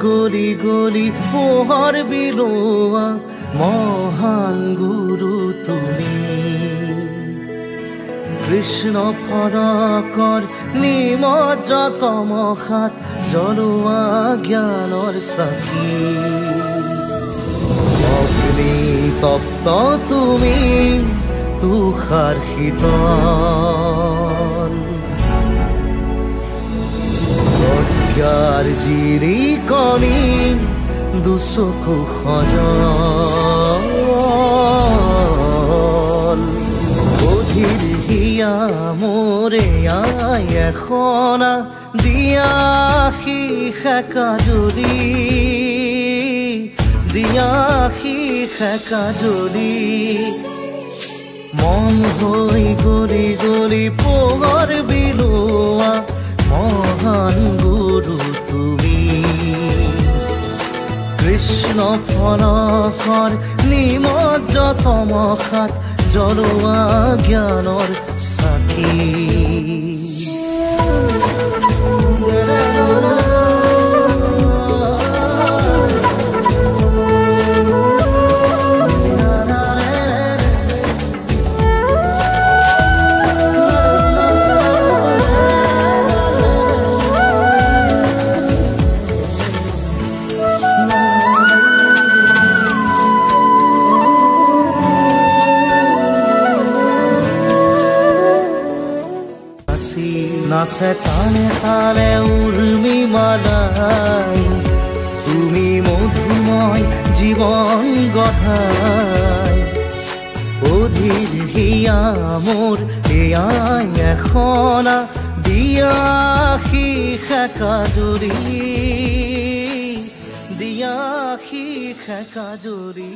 গলি গলি পোহৰ বিলোৱা মহান গুৰু তুমি কৃষ্ণ ফৰকৰ নিমজ্জ তমসাত জ্বলোৱা জ্ঞানৰ চাকি অগ্নি তপ্ত তুমি তুষাৰ শীতল প্ৰজ্ঞাৰ জিৰিকণি দুচকু সজল অধীৰ হিয়া মোৰে আই এখনা দিয়াশী সেকা জ্বলি দিয়াশী সেকা জ্বলি মন হৈ গলি গলি পোহৰ বিলোৱা মহান গুৰু তুমি কৃষ্ণ ফৰকৰ নিমজ্জ তমসাত জ্বলোৱা জ্ঞানৰ চাকি নাচে তালে তালে উৰ্মি মালাই তুমি মধুময় জীৱন গঢ়াই অধীৰ হিয়া মোৰ এয়াই এখনা দিয়াশী সেকা জ্বলি দিয়াশী সেকা জ্বলি